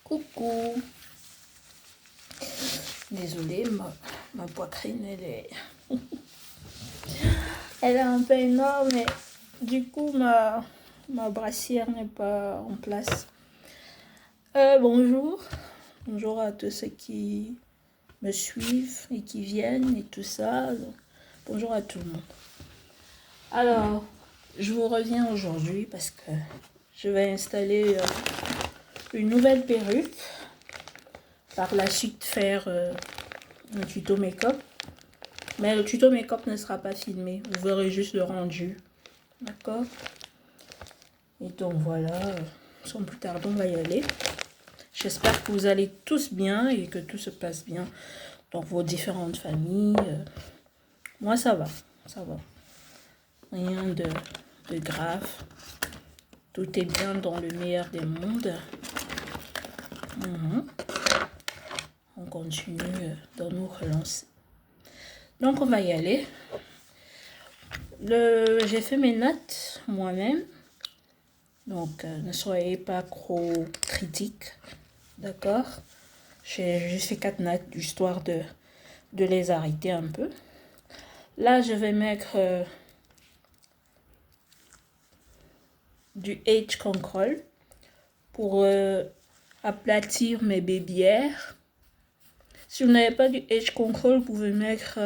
Coucou. Désolée, ma poitrine, elle est un peu énorme, mais du coup, ma brassière n'est pas en place. Bonjour. Bonjour à tous ceux qui me suivent et qui viennent et tout ça. Bonjour à tout le monde. Alors, je vous reviens aujourd'hui parce que je vais installer une nouvelle perruque. Par la suite, faire un tuto make-up. Mais le tuto make-up ne sera pas filmé. Vous verrez juste le rendu. D'accord? Et donc voilà, sans plus tarder, on va y aller. J'espère que vous allez tous bien et que tout se passe bien dans vos différentes familles. Moi, ça va. Ça va. Rien de grave. Tout est bien dans le meilleur des mondes. On continue dans nos relances. Donc, on va y aller. J'ai fait mes notes moi-même. Donc, ne soyez pas trop critiques. D'accord? J'ai juste fait 4 notes, histoire de les arrêter un peu. Là, je vais mettre du Age Control pour aplatir mes bébières. Si vous n'avez pas du Age Control, vous pouvez mettre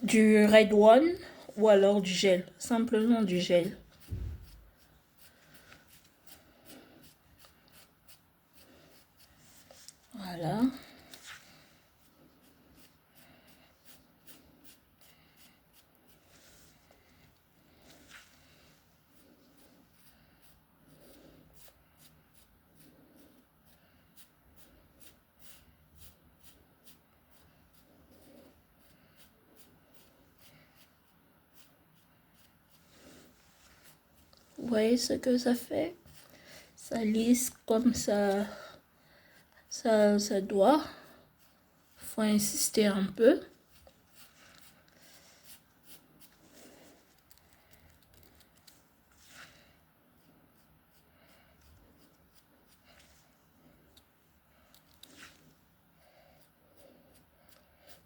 du Red One ou alors du gel. Simplement du gel. Voilà. Vous voyez ce que ça fait? Ça lisse comme ça doit. Faut insister un peu.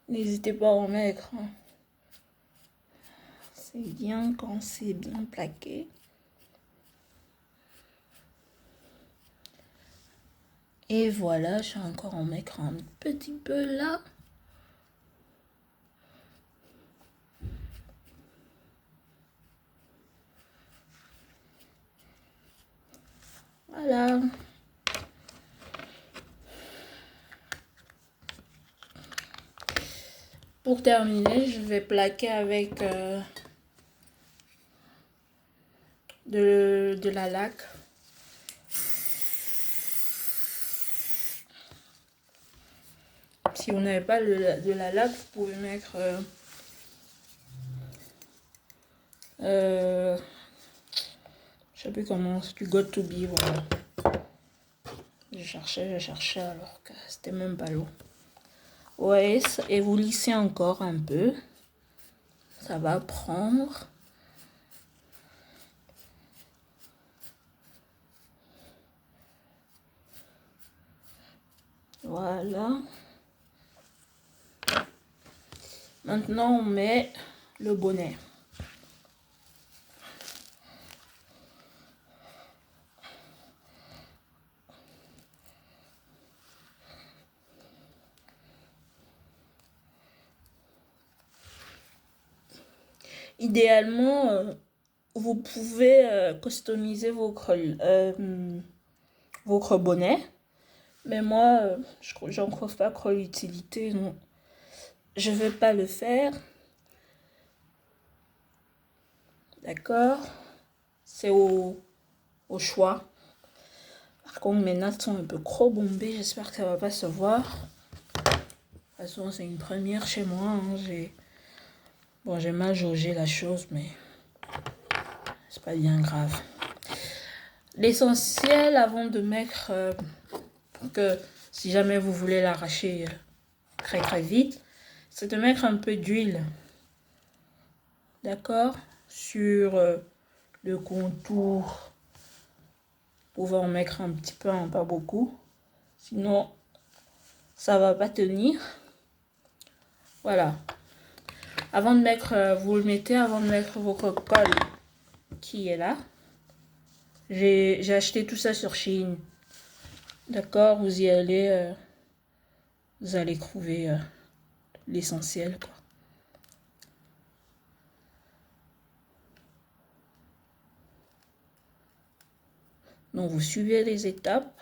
N'hésitez pas à en mettre. C'est bien quand c'est bien plaqué. Et voilà, je vais encore en mettre un petit peu là. Voilà. Pour terminer, je vais plaquer avec de la laque. Si vous n'avez pas de la laque, vous pouvez mettre je sais plus comment, du Got To Be, voilà. Je cherchais alors que c'était même pas l'eau. Ouais, et vous lissez encore un peu. Ça va prendre. Voilà. Maintenant, on met le bonnet. Idéalement, vous pouvez customiser votre bonnet. Mais moi, j'en trouve pas trop l'utilité. Donc, je vais pas le faire. D'accord? C'est au choix. Par contre, mes notes sont un peu trop bombées. J'espère que ça va pas se voir. De toute façon, c'est une première chez moi. Hein. J'ai mal jaugé la chose, mais c'est pas bien grave. L'essentiel, avant de mettre, que si jamais vous voulez l'arracher très très vite, c'est de mettre un peu d'huile. D'accord? Sur le contour Vous pouvez en mettre un petit peu, hein, pas beaucoup. Sinon, ça va pas tenir. Voilà. Avant de mettre, vous le mettez avant de mettre votre colle qui est là. J'ai acheté tout ça sur Shein. D'accord, vous y allez, vous allez trouver l'essentiel, quoi. Donc vous suivez les étapes.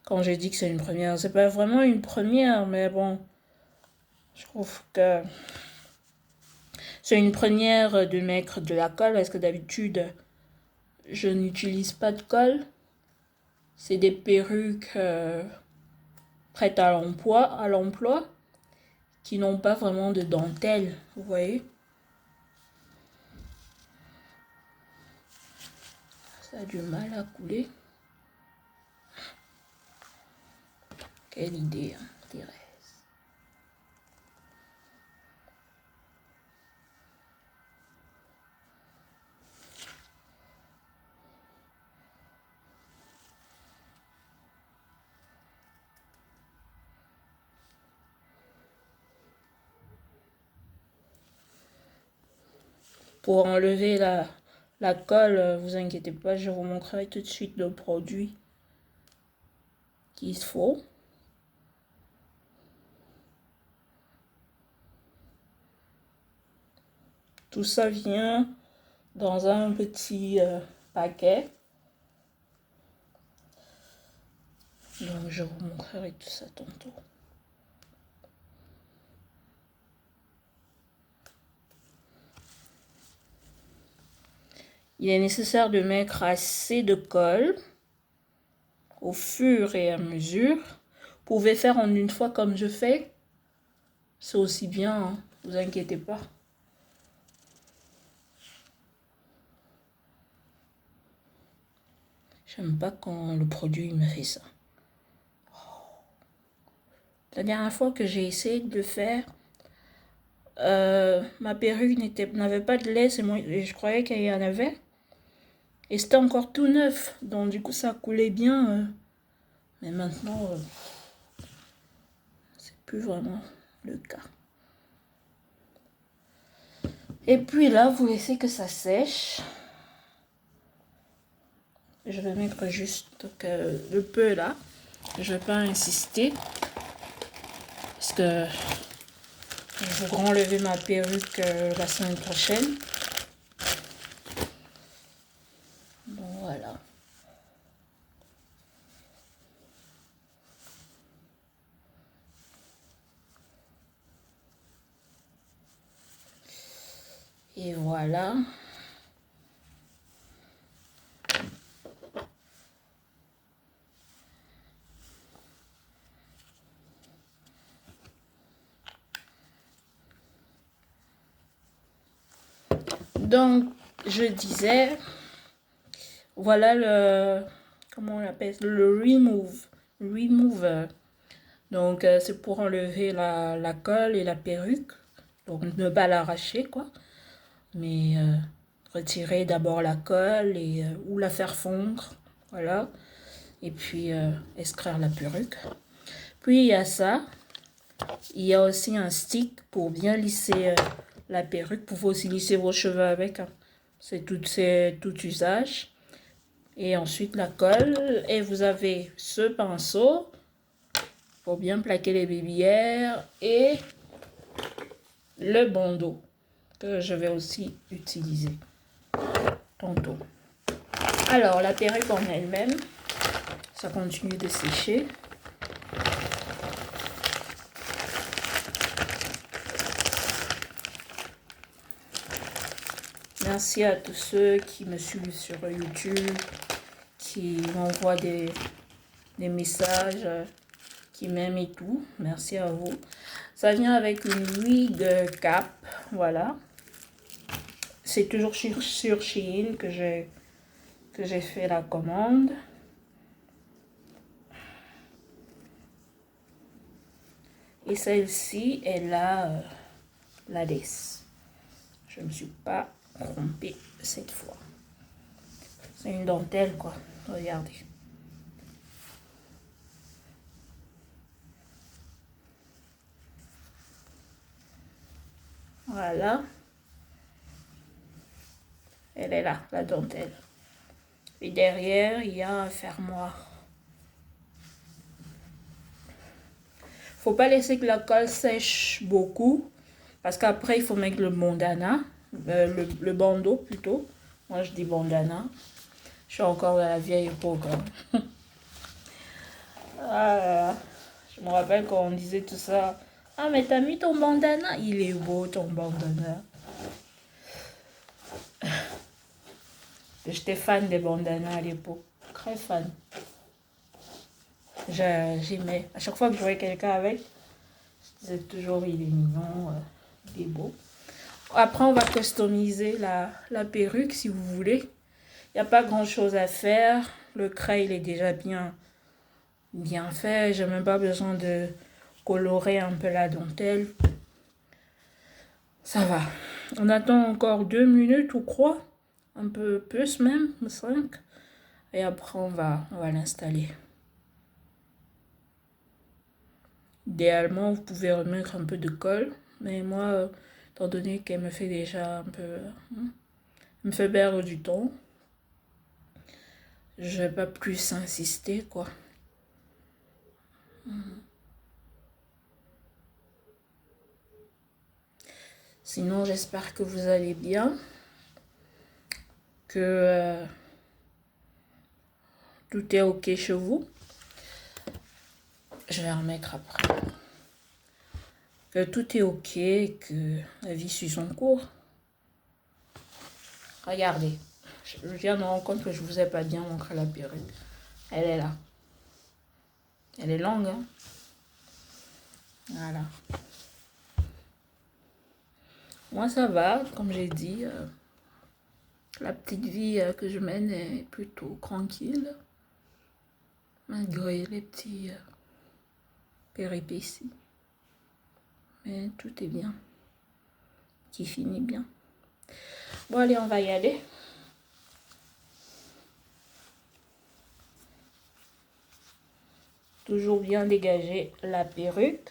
Quand j'ai dit que c'est une première, c'est pas vraiment une première, mais bon, je trouve que c'est une première de mettre de la colle parce que d'habitude, je n'utilise pas de colle. C'est des perruques prêtes à l'emploi, qui n'ont pas vraiment de dentelle, vous voyez. Ça a du mal à couler. Quelle idée, hein, Thérèse. Pour enlever la colle, vous inquiétez pas, je vous montrerai tout de suite le produit qu'il faut. Tout ça vient dans un petit paquet. Donc je vous montrerai tout ça tantôt. Il est nécessaire de mettre assez de colle au fur et à mesure. Vous pouvez faire en une fois comme je fais. C'est aussi bien, hein, vous inquiétez pas. J'aime pas quand le produit me fait ça. La dernière fois que j'ai essayé de le faire, ma perruque n'avait pas de laisse et je croyais qu'il y en avait. Et c'était encore tout neuf, donc du coup ça coulait bien. Mais maintenant, c'est plus vraiment le cas. Et puis là, vous laissez que ça sèche. Je vais mettre juste le peu là. Je ne vais pas insister. Parce que je vais enlever ma perruque la semaine prochaine. Donc voilà. Et voilà. Donc, je disais, voilà comment on l'appelle, le remover. Donc, c'est pour enlever la colle et la perruque. Donc, ne pas l'arracher, quoi. Mais retirer d'abord la colle et, ou la faire fondre. Voilà. Et puis, extraire la perruque. Puis, il y a ça. Il y a aussi un stick pour bien lisser la perruque. Vous pouvez aussi lisser vos cheveux avec. Hein. C'est tout usage. Et ensuite la colle. Et vous avez ce pinceau pour bien plaquer les bébières. Et le bandeau que je vais aussi utiliser tantôt. Alors la perruque en elle-même, ça continue de sécher. Merci à tous ceux qui me suivent sur YouTube, qui m'envoient des messages, qui m'aiment et tout. Merci à vous. Ça vient avec une wig cap, voilà. C'est toujours sur Shein que j'ai fait la commande. Et celle-ci, elle a la laisse. Je ne me suis pas rompue cette fois. C'est une dentelle quoi, regardez. Voilà. Elle est là, la dentelle. Et derrière, il y a un fermoir. Faut pas laisser que la colle sèche beaucoup. Parce qu'après, il faut mettre le bandana. Le bandeau plutôt. Moi, je dis bandana. Je suis encore dans la vieille époque. Ah, je me rappelle quand on disait tout ça. Ah, mais t'as mis ton bandana? Il est beau ton bandana. J'étais fan des bandanas à l'époque. Très fan. J'aimais. À chaque fois que je voyais quelqu'un avec, je disais toujours il est mignon, il est beau. Après, on va customiser la perruque si vous voulez. Il n'y a pas grand chose à faire. Le craie, il est déjà bien fait. J'ai même pas besoin de colorer un peu la dentelle. Ça va. On attend encore 2 minutes ou quoi. Un peu plus même, 5. Et après, on va l'installer. Idéalement, vous pouvez remettre un peu de colle. Mais moi, étant donné qu'elle me fait déjà un peu... me fait perdre du temps. Je vais pas plus insister, quoi. Sinon, j'espère que vous allez bien. Que tout est ok chez vous. Je vais remettre après. Que tout est ok, que la vie suit son cours. Regardez. Je viens de me rendre compte que je vous ai pas bien montré la perruque. Elle est là. Elle est longue, hein. Voilà. Moi, ça va, comme j'ai dit. La petite vie que je mène est plutôt tranquille. Malgré les petits péripéties. Mais tout est bien. Qui finit bien. Bon, allez, on va y aller. Toujours bien dégager la perruque.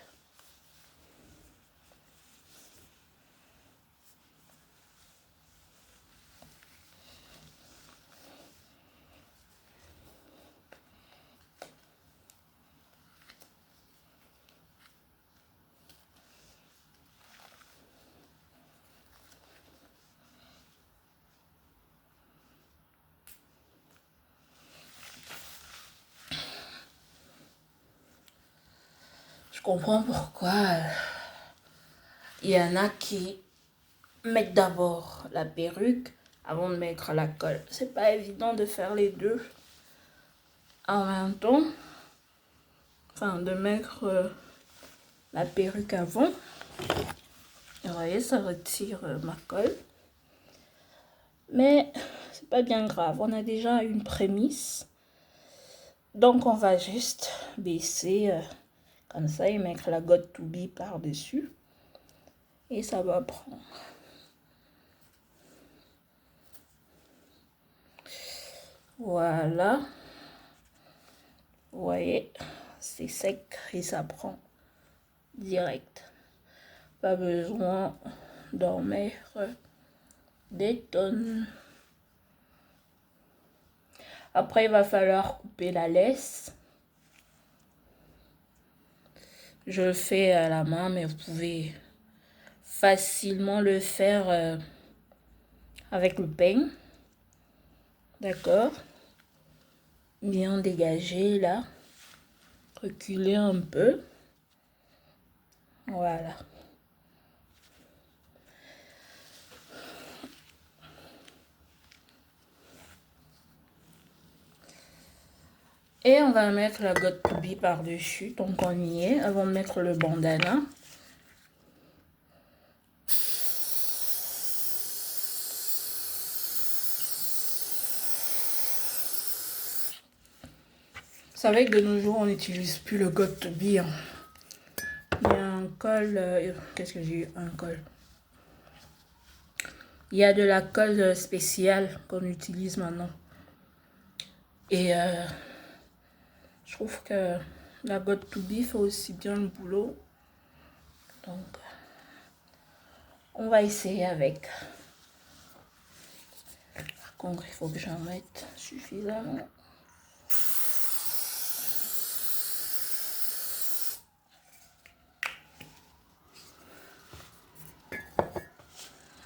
Je comprends pourquoi il y en a qui mettent d'abord la perruque avant de mettre la colle. C'est pas évident de faire les deux en même temps. Enfin, de mettre la perruque avant. Et vous voyez, ça retire ma colle. Mais c'est pas bien grave. On a déjà une prémisse. Donc, on va juste baisser comme ça et mettre la got to be par-dessus. Et ça va prendre. Voilà. Vous voyez, c'est sec et ça prend direct. Pas besoin d'en mettre des tonnes. Après, il va falloir couper la laisse. Je le fais à la main, mais vous pouvez facilement le faire avec le peigne. D'accord? Bien dégagé là. Reculer un peu. Voilà. Et on va mettre la got to be par-dessus, donc on y est, avant de mettre le bandana. Vous savez que de nos jours, on n'utilise plus le got to be. Hein. Il y a un col, qu'est-ce que j'ai eu? Un col. Il y a de la colle spéciale qu'on utilise maintenant. Et je trouve que la Got To Be fait aussi bien le boulot. Donc, on va essayer avec. Par contre, il faut que j'en mette suffisamment.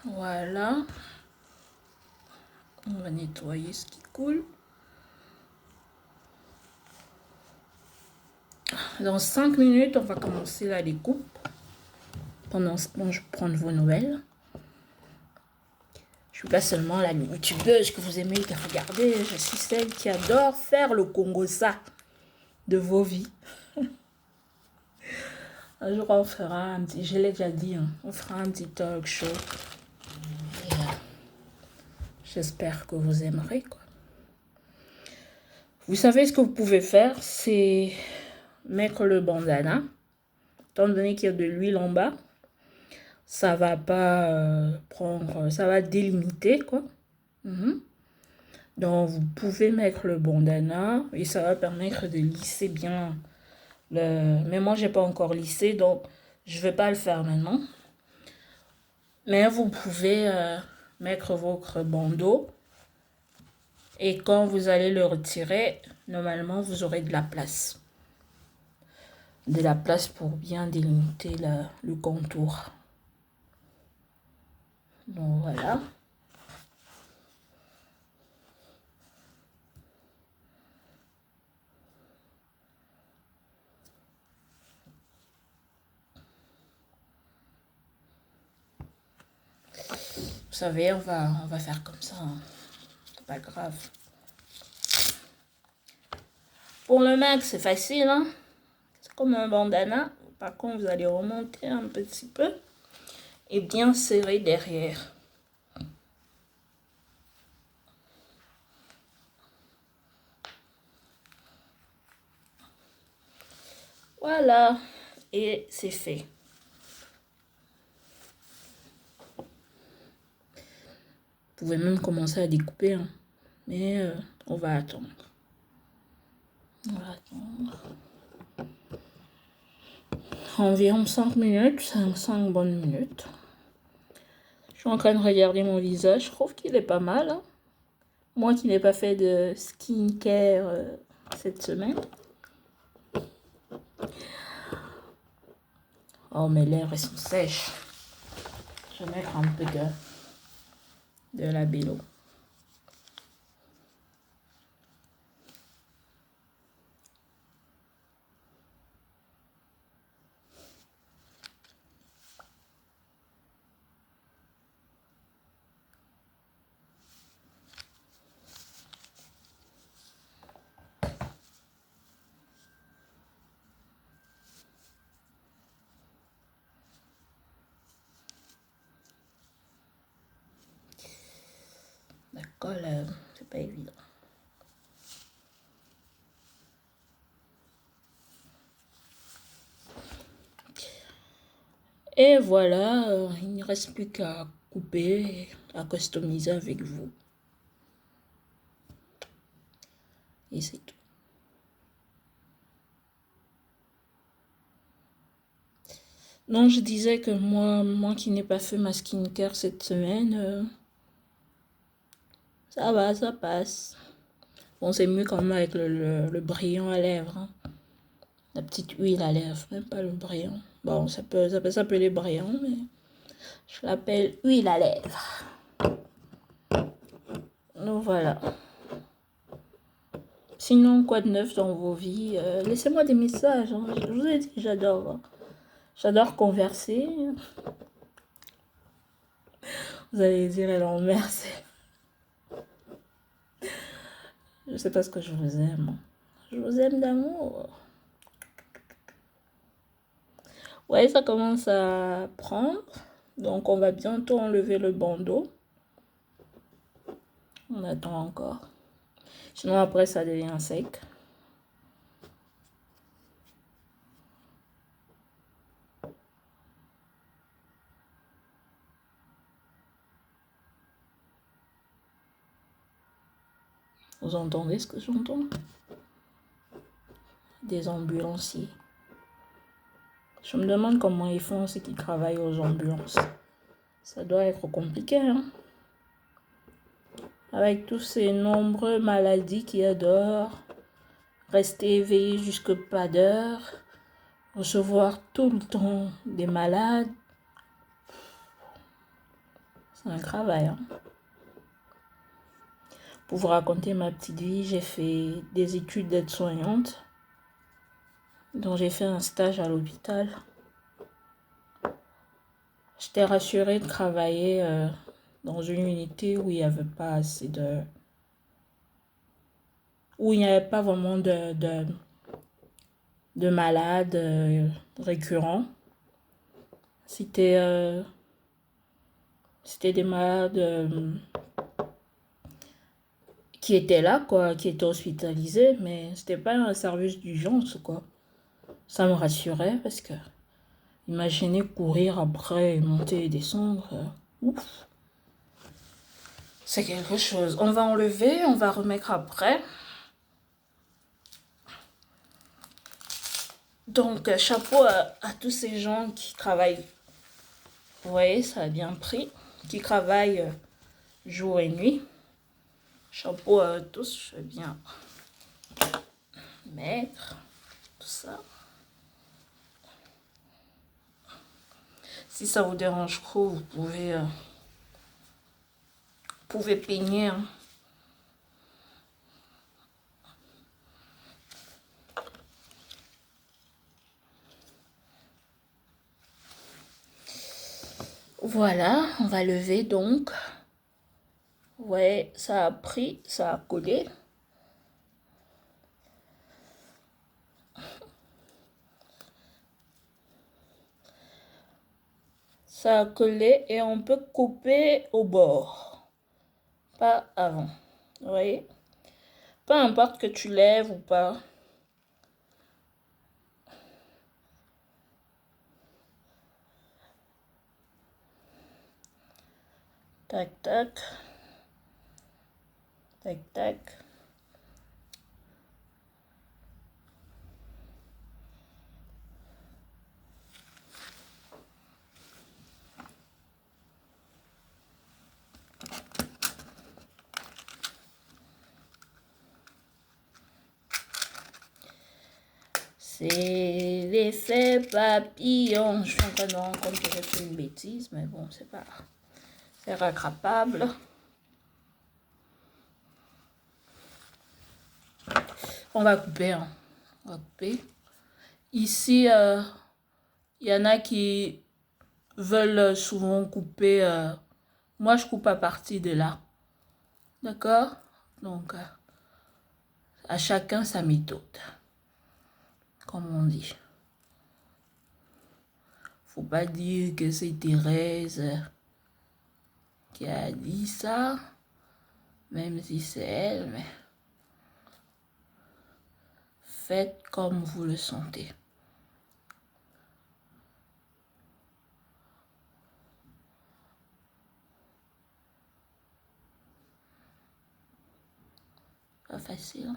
Voilà. On va nettoyer ce qui coule. Dans 5 minutes, on va commencer la découpe. Pendant ce temps, je vais prendre vos nouvelles. Je suis pas seulement la youtubeuse que vous aimez regarder, je suis celle qui adore faire le Congo-ça de vos vies. Un jour, on fera un petit, je l'ai déjà dit, hein, on fera un petit talk show. Et, j'espère que vous aimerez, quoi. Vous savez ce que vous pouvez faire, c'est mettre le bandana. Étant donné qu'il y a de l'huile en bas, ça va pas prendre, ça va délimiter, quoi. Donc, vous pouvez mettre le bandana et ça va permettre de lisser bien le... Mais moi, j'ai pas encore lissé, donc je vais pas le faire maintenant. Mais vous pouvez mettre votre bandeau et quand vous allez le retirer, normalement, vous aurez de la place. De la place pour bien délimiter le contour. Donc, voilà. Vous savez, on va faire comme ça. Hein. Pas grave. Pour le max, c'est facile. Hein? C'est comme un bandana. Par contre, vous allez remonter un petit peu et bien serrer derrière. Voilà. Et c'est fait. Vous pouvez même commencer à découper. Hein. Mais on va attendre. On va attendre. Environ 5 minutes, 5 bonnes minutes. Je suis en train de regarder mon visage. Je trouve qu'il est pas mal. Hein. Moi qui n'ai pas fait de skincare cette semaine. Oh, mes lèvres, elles sont sèches. Je vais mettre un peu de labello. La colle, c'est pas évident. Et voilà, il ne reste plus qu'à couper, à customiser avec vous. Et c'est tout. Non, je disais que moi qui n'ai pas fait ma skincare cette semaine, ça va, ça passe. Bon, c'est mieux quand même avec le brillant à lèvres. Hein. La petite huile à lèvres, même pas le brillant. Bon, ça peut s'appeler brillant, mais je l'appelle huile à lèvres. Donc voilà. Sinon, quoi de neuf dans vos vies? Laissez-moi des messages. Hein. Je vous ai dit, j'adore. Hein. J'adore converser. Vous allez dire, elle en merci. Je sais pas ce que je vous aime. Je vous aime d'amour. Ouais, ça commence à prendre. Donc, on va bientôt enlever le bandeau. On attend encore. Sinon, après, ça devient sec. Vous entendez ce que j'entends? Des ambulanciers. Je me demande comment ils font ceux qui travaillent aux ambulances. Ça doit être compliqué, hein? Avec tous ces nombreuses maladies qu'il y a dehors, rester éveillé jusque pas d'heure, recevoir tout le temps des malades, c'est un travail, hein? Pour vous raconter ma petite vie, j'ai fait des études d'aide-soignante, donc j'ai fait un stage à l'hôpital. J'étais rassurée de travailler dans une unité où il n'y avait pas assez de... où il n'y avait pas vraiment de malades récurrents. C'était des malades qui étaient là, quoi, qui étaient hospitalisés, mais c'était pas un service d'urgence, quoi. Ça me rassurait parce que imaginez courir après, monter et descendre. Ouf. C'est quelque chose. On va enlever, on va remettre après. Donc, chapeau à tous ces gens qui travaillent. Vous voyez, ça a bien pris. Qui travaillent jour et nuit. Chapeau à tous, je vais bien mettre tout ça. Si ça vous dérange trop, vous pouvez peigner, hein. Voilà, on va lever donc. Ouais, ça a pris, ça a collé. Ça a collé et on peut couper au bord, pas avant. Vous voyez? Peu importe que tu lèves ou pas. Tac, tac. Tac, tac. C'est l'effet papillon. Je suis en train de me rendre compte que j'ai fait une bêtise, mais bon, c'est pas... C'est rattrapable. On va couper, hein. On va couper. Ici, il y en a qui veulent souvent couper. Moi, je coupe à partir de là. D'accord? Donc, à chacun sa méthode. Comme on dit. Faut pas dire que c'est Thérèse qui a dit ça. Même si c'est elle, mais... Faites comme vous le sentez. Pas facile.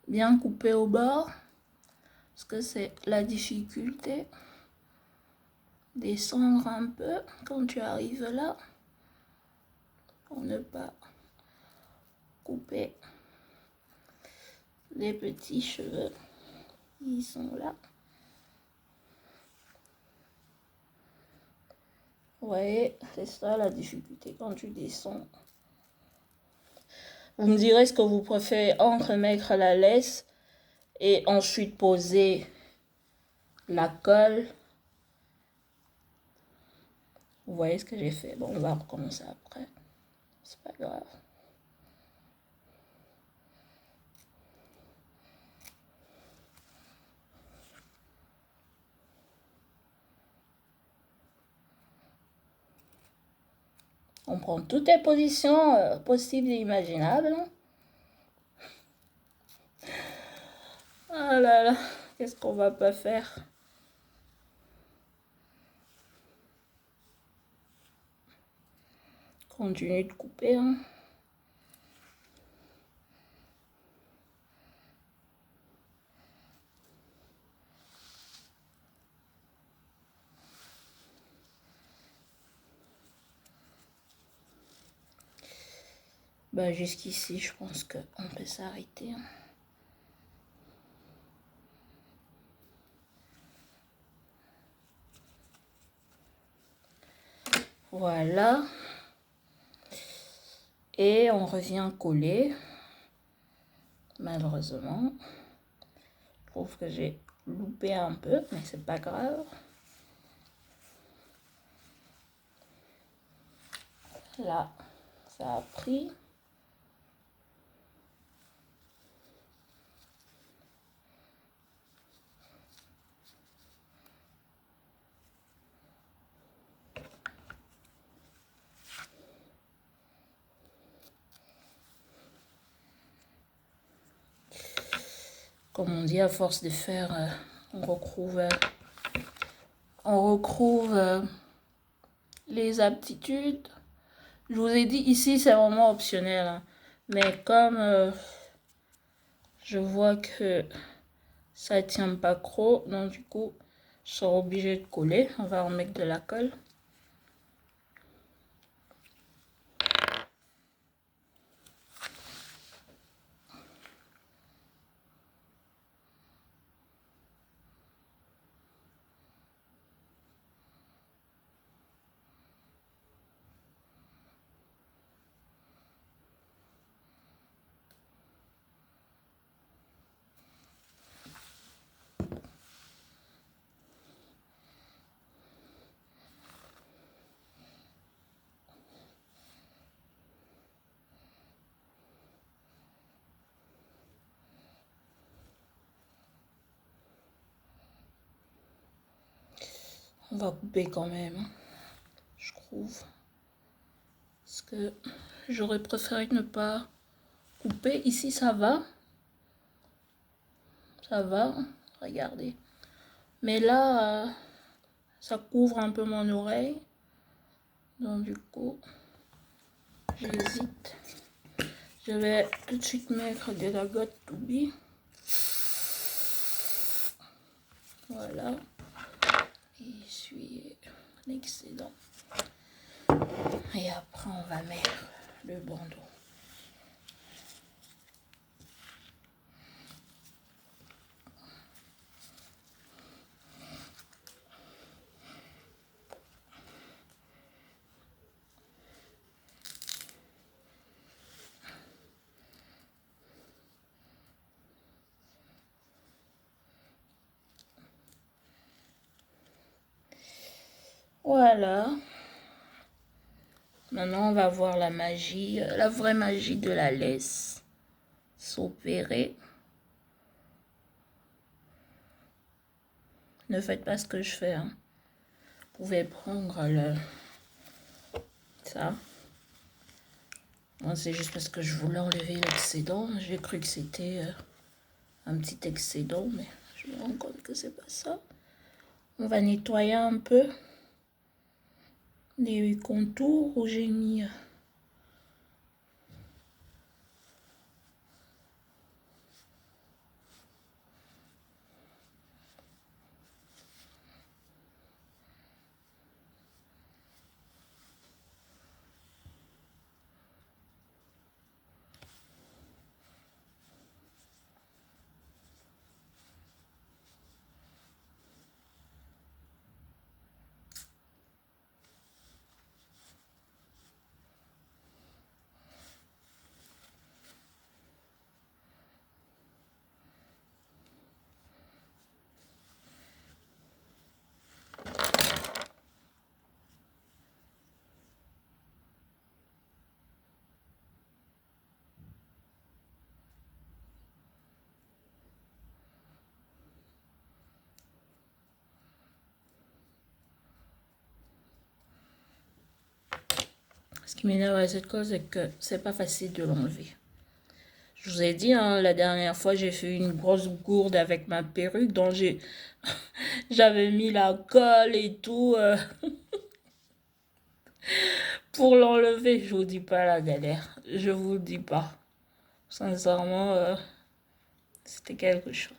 Bien couper au bord. Parce que c'est la difficulté. Descendre un peu quand tu arrives là. Pour ne pas couper les petits cheveux. Ils sont là. Vous voyez, c'est ça la difficulté quand tu descends. Vous me direz ce que vous préférez entre mettre la laisse et ensuite poser la colle. Vous voyez ce que j'ai fait? Bon, on va recommencer après. C'est pas grave. On prend toutes les positions possibles et imaginables. Ah là là, qu'est-ce qu'on va pas faire? continuer de couper. Hein. Bah, jusqu'ici, je pense qu'on peut s'arrêter. Hein. Voilà. Et on revient coller. Malheureusement, je trouve que j'ai loupé un peu, mais c'est pas grave. Là, ça a pris. Comme on dit, à force de faire, on retrouve les aptitudes. Je vous ai dit, ici, c'est vraiment optionnel. Hein. Mais comme je vois que ça tient pas trop, donc du coup, je serai obligée de coller. On va remettre de la colle. On va couper quand même, hein, je trouve. Parce que j'aurais préféré ne pas couper. Ici, ça va. Ça va, regardez. Mais là, ça couvre un peu mon oreille. Donc du coup, j'hésite. Je vais tout de suite mettre de la gotte Toubi. Voilà. Et essuyer l'excédent. Et après, on va mettre le bandeau. Voilà. Maintenant, on va voir la magie, la vraie magie de la laisse s'opérer. Ne faites pas ce que je fais. Hein. Vous pouvez prendre ça. Moi, c'est juste parce que je voulais enlever l'excédent. J'ai cru que c'était un petit excédent, mais je me rends compte que c'est pas ça. On va nettoyer un peu les contours où j'ai mis Ce qui m'énerve à cette cause, c'est que c'est pas facile de l'enlever. Je vous ai dit, hein, la dernière fois, j'ai fait une grosse gourde avec ma perruque dont j'avais mis la colle et tout Pour l'enlever, je vous dis pas la galère. Je vous le dis pas. Sincèrement, c'était quelque chose.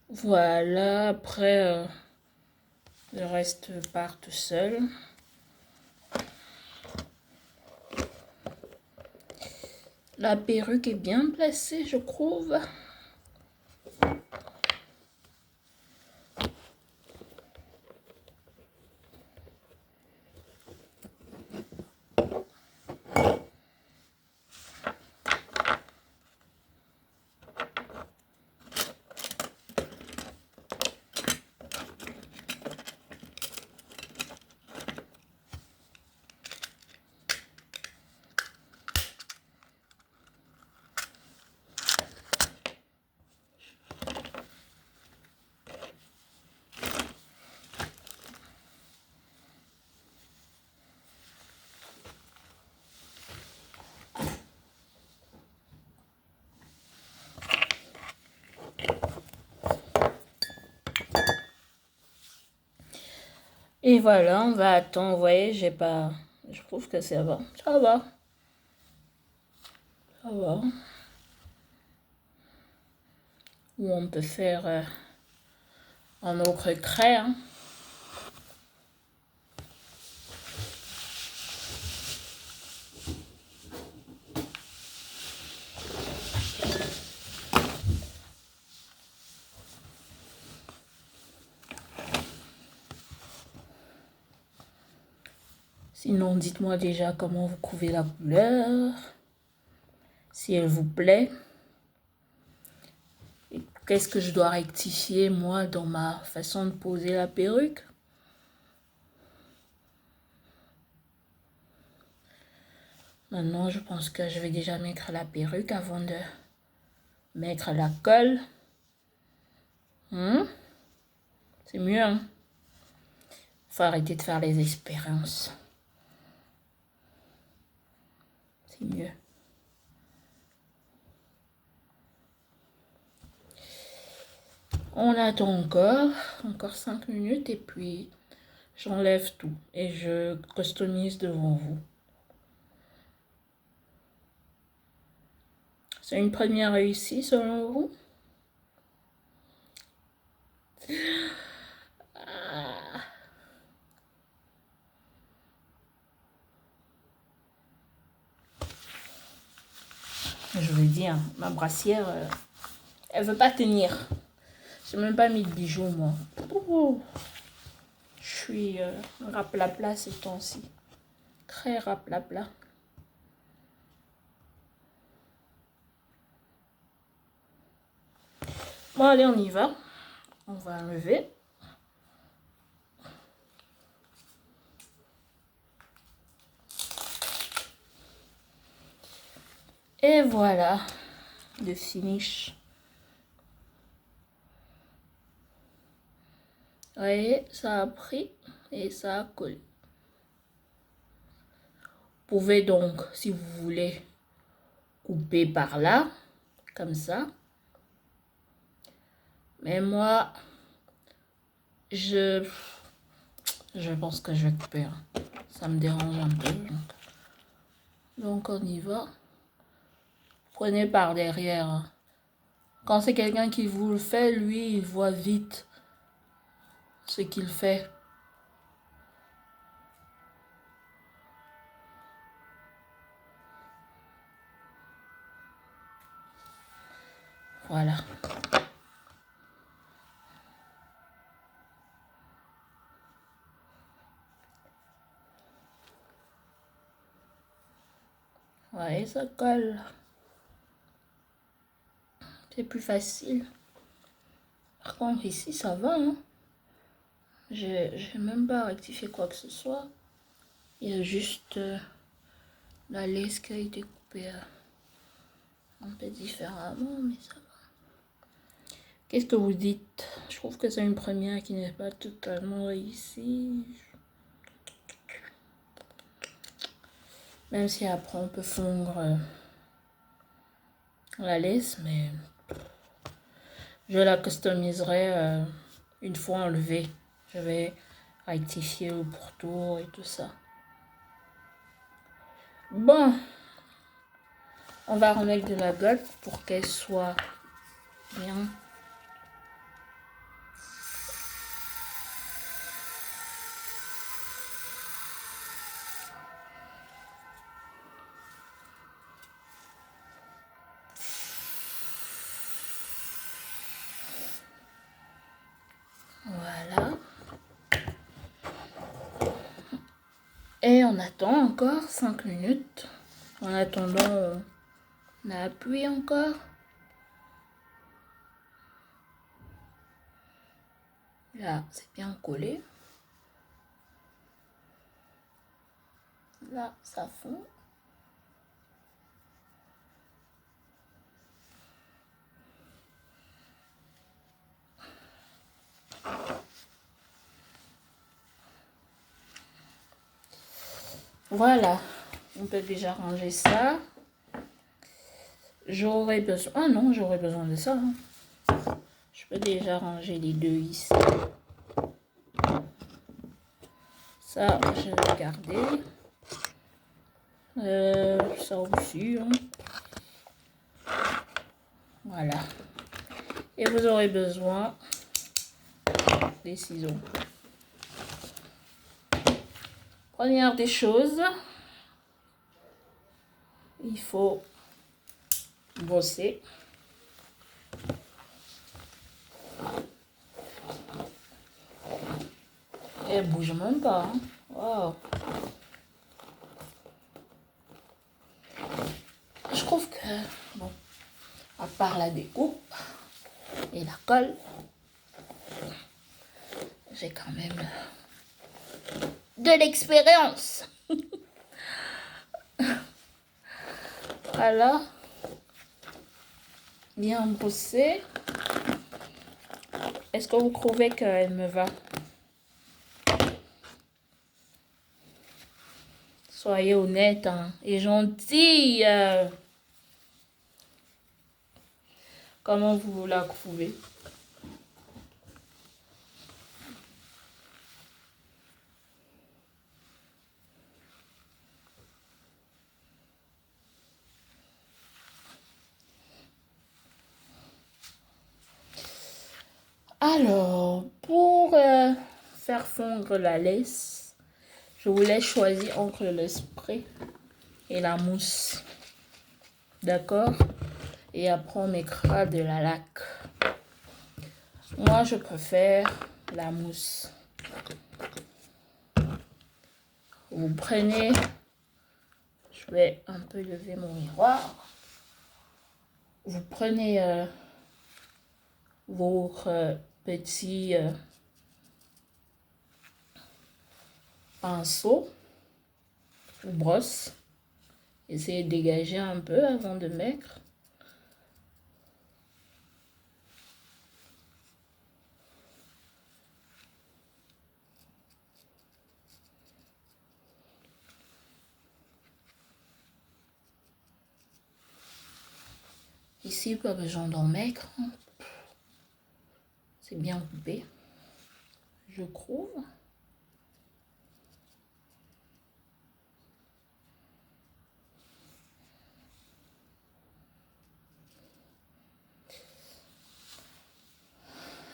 Voilà, après, le reste part tout seul. La perruque est bien placée, je trouve. Et voilà, on va attendre. Vous voyez, j'ai pas... Je trouve que ça va. Ça va. Ça va. Ou on peut faire un autre craie. Hein. Sinon, dites-moi déjà comment vous trouvez la couleur. Si elle vous plaît. Qu'est-ce que je dois rectifier, moi, dans ma façon de poser la perruque? Maintenant, je pense que je vais déjà mettre la perruque avant de mettre la colle. C'est mieux, hein? Faut arrêter de faire les expériences. C'est mieux. On attend encore 5 minutes et puis j'enlève tout et je customise devant vous. C'est une première réussie selon vous? Je veux dire, ma brassière, elle veut pas tenir. J'ai même pas mis de bijoux, moi. Je suis raplapla ces temps-ci. Très raplapla. Bon, allez, on y va. On va enlever. Et voilà, le finish. Vous voyez, ça a pris et ça a collé. Vous pouvez donc, si vous voulez, couper par là, comme ça. Mais moi, je pense que je vais couper. Hein. Ça me dérange un peu. Donc on y va. Prenez par derrière. Quand c'est quelqu'un qui vous le fait, lui, il voit vite ce qu'il fait. Voilà. Ouais, ça colle. C'est plus facile. Par contre, ici, ça va. Hein. J'ai même pas rectifié quoi que ce soit. Il y a juste la laisse qui a été coupée. un peu différemment, mais ça va. Qu'est-ce que vous dites? Je trouve que c'est une première qui n'est pas totalement réussie. Même si après on peut fondre la laisse, mais je la customiserai une fois enlevée. Je vais rectifier le pourtour et tout ça. Bon, on va remettre de la gotte pour qu'elle soit bien. Voilà. Et on attend encore 5 minutes. En attendant, on appuie encore. Là, c'est bien collé. Là, ça fond. Voilà, on peut déjà ranger ça. J'aurais besoin... Ah non, j'aurais besoin de ça. Je peux déjà ranger les deux ici. Ça, je vais garder. Ça aussi. Voilà. Et vous aurez besoin des ciseaux. Première des choses, il faut brosser. Et elle bouge même pas. Hein. Wow. Je trouve que, bon, à part la découpe et la colle, j'ai quand même de l'expérience. Voilà. Bien brossée. Est-ce que vous trouvez qu'elle me va? Soyez honnête hein, et gentille. Comment vous la trouvez? Alors, pour faire fondre la laisse, je voulais choisir entre le spray et la mousse. D'accord? Et après, on mettra de la laque. Moi, je préfère la mousse. Vous prenez... Je vais un peu lever mon miroir. Vous prenez votre petit pinceau ou brosse. Essayez de dégager un peu avant de mettre. Ici, pas besoin d'en mettre. C'est bien coupé, je trouve.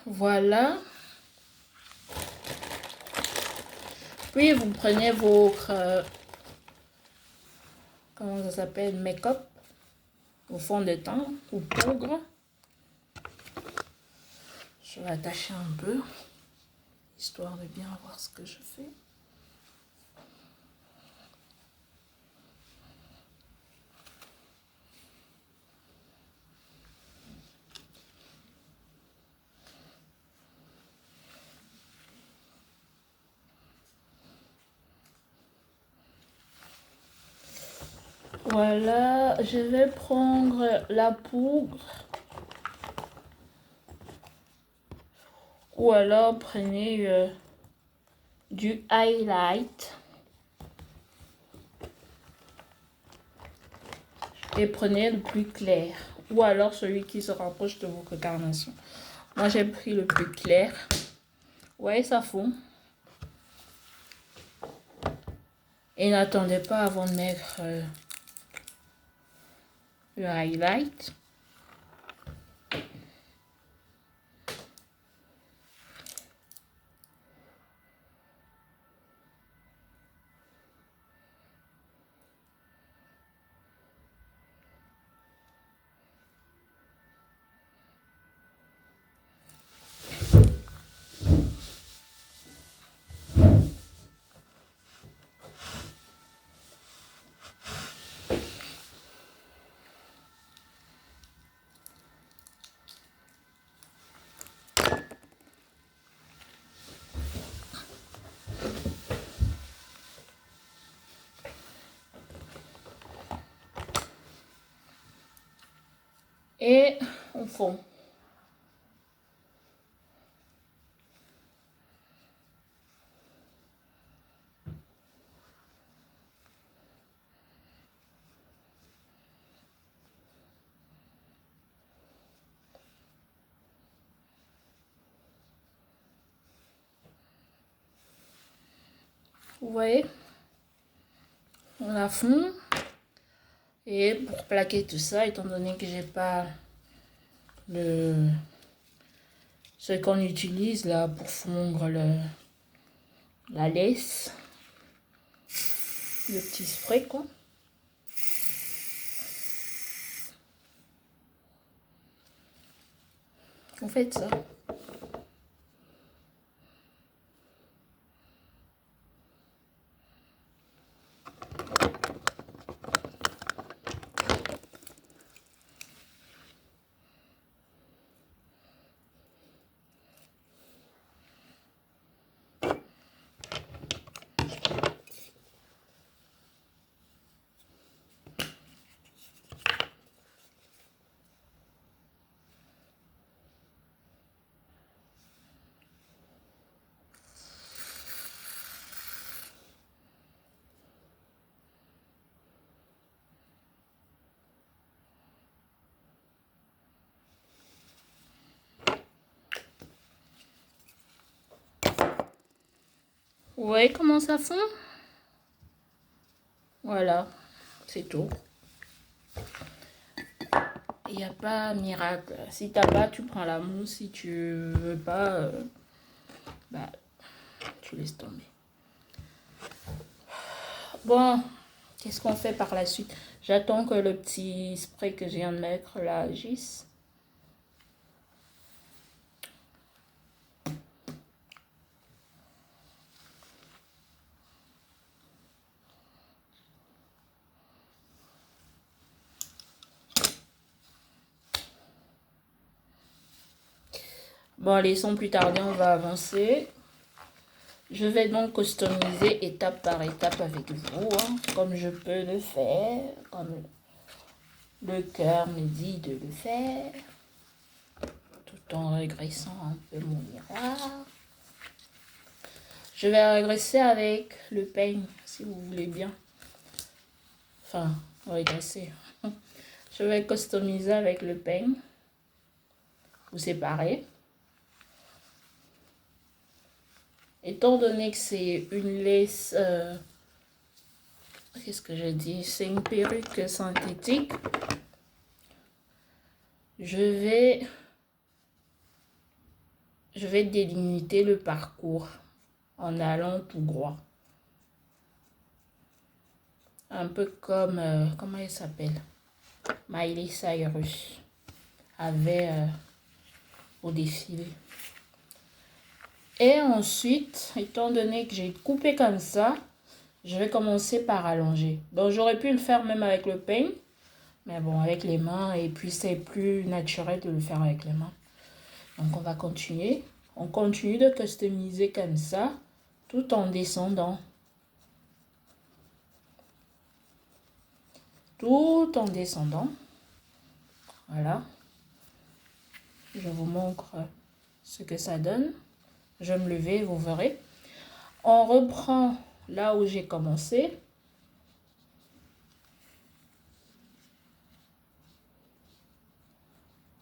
Voilà. Puis vous prenez votre comment ça s'appelle, make-up au fond de teint ou poudre. Je vais attacher un peu histoire de bien voir ce que je fais. Voilà, je vais prendre la poudre. Ou alors prenez du highlight. Et prenez le plus clair. Ou alors celui qui se rapproche de votre carnation. Moi j'ai pris le plus clair. Ouais, ça fond. Et n'attendez pas avant de mettre le highlight. Et on fond. Vous voyez, on la fond. Et pour plaquer tout ça, étant donné que j'ai pas ce qu'on utilise là pour fondre la laisse, le petit spray quoi. Vous faites ça. Vous voyez comment ça fond? Voilà, c'est tout. Il n'y a pas miracle. Si t'as pas, tu prends la mousse. Si tu veux pas, bah, tu laisses tomber. Bon, qu'est-ce qu'on fait par la suite? J'attends que le petit spray que je viens de mettre là agisse. Bon, allez, sans plus tarder, on va avancer. Je vais donc customiser étape par étape avec vous, hein, comme je peux le faire, comme le cœur me dit de le faire, tout en régressant un peu mon miroir. Je vais régresser avec le peigne, si vous voulez bien. Enfin, régresser. Je vais customiser avec le peigne. Vous séparez. Étant donné que c'est une lace, qu'est-ce que je dis? C'est une perruque synthétique. Je vais délimiter le parcours en allant tout droit. Un peu comme, comment elle s'appelle? Miley Cyrus avait au défilé. Et ensuite, étant donné que j'ai coupé comme ça, je vais commencer par allonger. Donc j'aurais pu le faire même avec le peigne, mais bon, avec les mains, et puis c'est plus naturel de le faire avec les mains. Donc on va continuer. On continue de customiser comme ça, tout en descendant. tout en descendant. Voilà. Je vous montre ce que ça donne. Je vais me lever, vous verrez. On reprend là où j'ai commencé.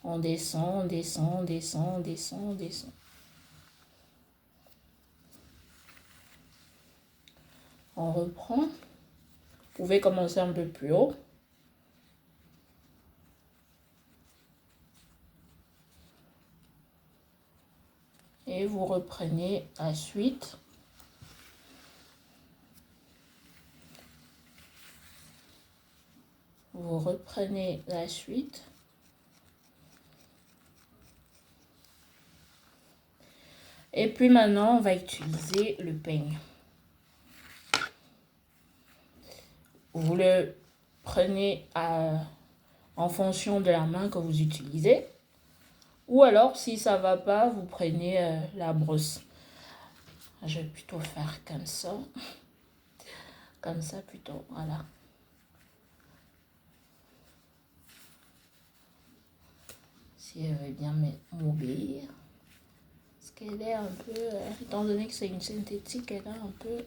On descend, on descend, on descend, on descend, on descend. On reprend. Vous pouvez commencer un peu plus haut. Et vous reprenez la suite. Vous reprenez la suite. Et puis maintenant, on va utiliser le peigne. Vous le prenez en fonction de la main que vous utilisez. Ou alors, si ça ne va pas, vous prenez la brosse. Je vais plutôt faire comme ça. Comme ça plutôt, voilà. Si elle veut bien m'obéir. Parce qu'elle est un peu, étant donné que c'est une synthétique, elle est un peu...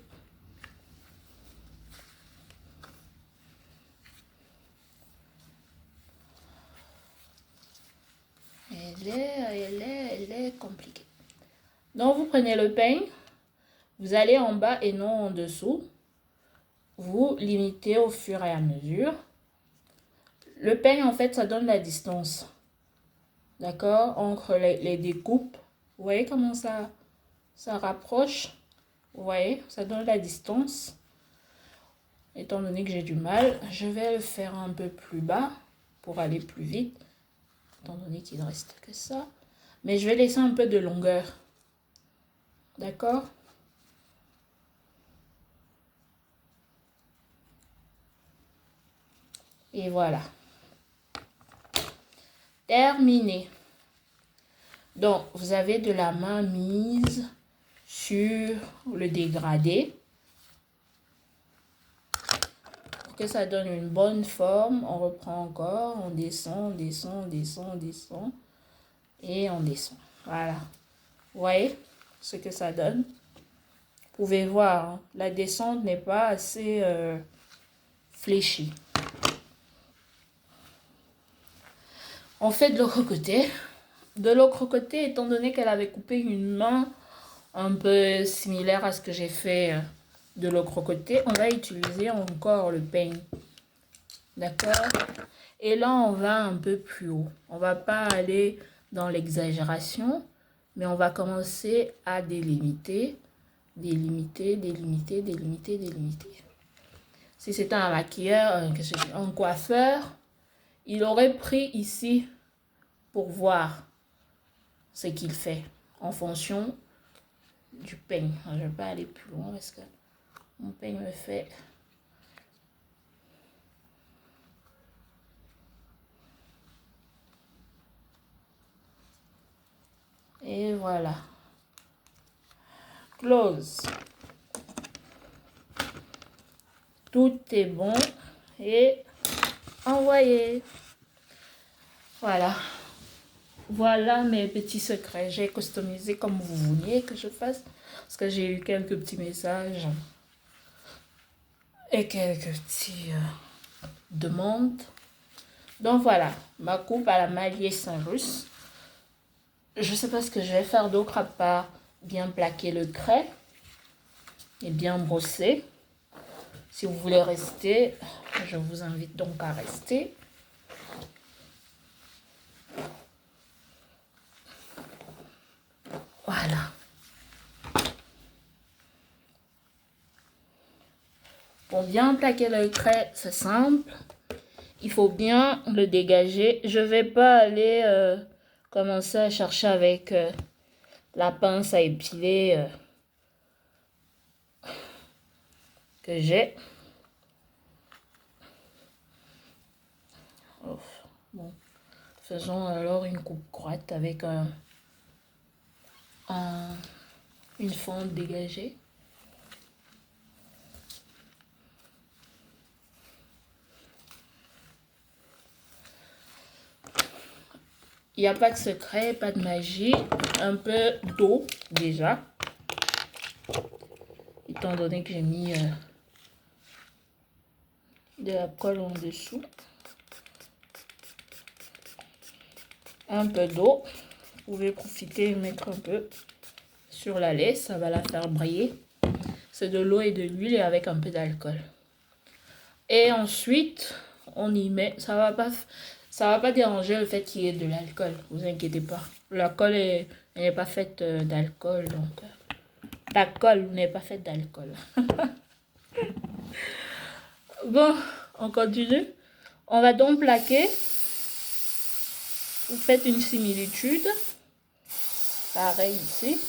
Elle est compliquée. Donc, vous prenez le peigne. Vous allez en bas et non en dessous. Vous limitez au fur et à mesure. Le peigne, en fait, ça donne la distance. D'accord? Entre les découpes. Vous voyez comment ça rapproche? Vous voyez? Ça donne la distance. Étant donné que j'ai du mal, je vais le faire un peu plus bas pour aller plus vite. Étant donné qu'il ne reste que ça. Mais je vais laisser un peu de longueur. D'accord? Et voilà. Terminé. Donc, vous avez de la main mise sur le dégradé. Pour que ça donne une bonne forme, on reprend encore, on descend, on descend, on descend, on descend. Et on descend. Voilà. Vous voyez ce que ça donne? Vous pouvez voir, hein, la descente n'est pas assez fléchie. On fait de l'autre côté. De l'autre côté, étant donné qu'elle avait coupé une main un peu similaire à ce que j'ai fait de l'autre côté, on va utiliser encore le peigne. D'accord? Et là, on va un peu plus haut. On va pas aller dans l'exagération, mais on va commencer à délimiter, délimiter, délimiter, délimiter, délimiter. Si c'était un maquilleur, un coiffeur, il aurait pris ici pour voir ce qu'il fait en fonction du peigne. Je ne vais pas aller plus loin parce que mon peigne me fait... Et voilà. Close. Tout est bon. Et envoyer. Voilà. Voilà mes petits secrets. J'ai customisé comme vous vouliez que je fasse. Parce que j'ai eu quelques petits messages. Et quelques petites demandes. Donc voilà. Ma coupe à la Maillé Saint-Russe. Je ne sais pas ce que je vais faire d'autre à part bien plaquer le trait. Et bien brosser. Si vous voulez rester, je vous invite donc à rester. Voilà. Pour bien plaquer le trait, c'est simple. Il faut bien le dégager. Je ne vais pas aller commencer à chercher avec la pince à épiler que j'ai. Oh, bon. Faisons alors une coupe droite avec une fente dégagée. n'y a pas de secret, pas de magie. Un peu d'eau déjà. Étant donné que j'ai mis de la colle en dessous. Un peu d'eau. Vous pouvez profiter et mettre un peu sur la lait. Ça va la faire briller. C'est de l'eau et de l'huile avec un peu d'alcool. Et ensuite, on y met. Ça va pas déranger le fait qu'il y ait de l'alcool. Vous inquiétez pas. L'alcool n'est pas faite d'alcool. Donc, la colle n'est pas faite d'alcool. Bon, on continue. On va donc plaquer. Vous faites une similitude. Pareil ici.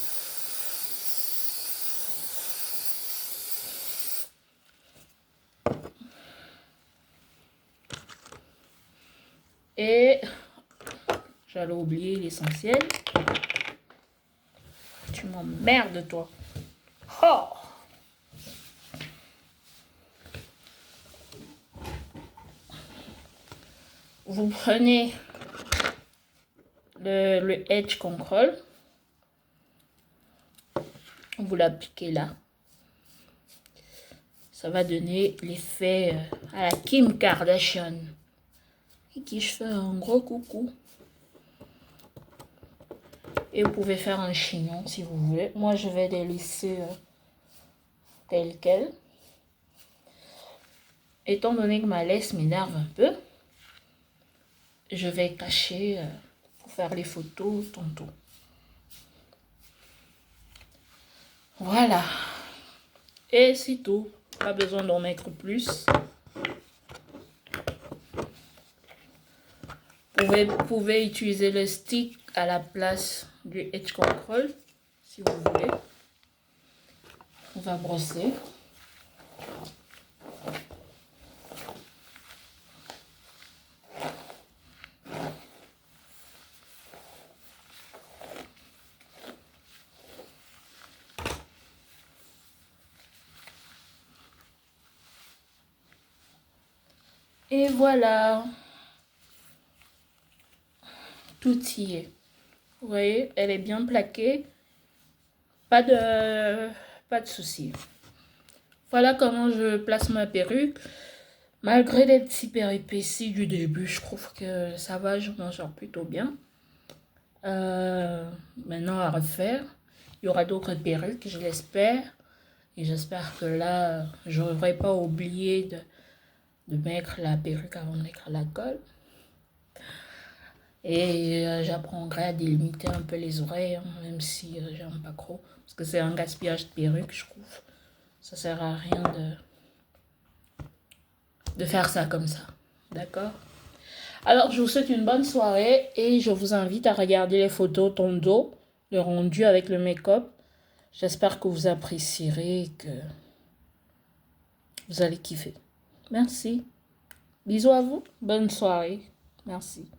Et j'allais oublier l'essentiel. Tu m'emmerdes, toi. Oh! Vous prenez le Edge Control. Vous l'appliquez là. Ça va donner l'effet à la Kim Kardashian. Et qui je fais un gros coucou. Et vous pouvez faire un chignon si vous voulez. Moi, je vais les laisser telles quelles. Étant donné que ma laisse m'énerve un peu, je vais cacher pour faire les photos tantôt. Voilà. Et c'est tout. Pas besoin d'en mettre plus. Vous pouvez utiliser le stick à la place du Edge Control si vous voulez. On va brosser. Et voilà. Tout y est. Vous voyez, elle est bien plaquée. Pas de souci. Voilà comment je place ma perruque. Malgré les petits péripéties du début, je trouve que ça va, je m'en sors plutôt bien. Maintenant à refaire. Il y aura d'autres perruques, je l'espère. Et j'espère que là, je ne devrais pas oublier de mettre la perruque avant de mettre la colle. Et j'apprendrai à délimiter un peu les oreilles, hein, même si j'aime pas trop. Parce que c'est un gaspillage de perruque, je trouve. Ça sert à rien de faire ça comme ça. D'accord? Alors, je vous souhaite une bonne soirée et je vous invite à regarder les photos ton dos, le rendu avec le make-up. J'espère que vous apprécierez et que vous allez kiffer. Merci. Bisous à vous. Bonne soirée. Merci.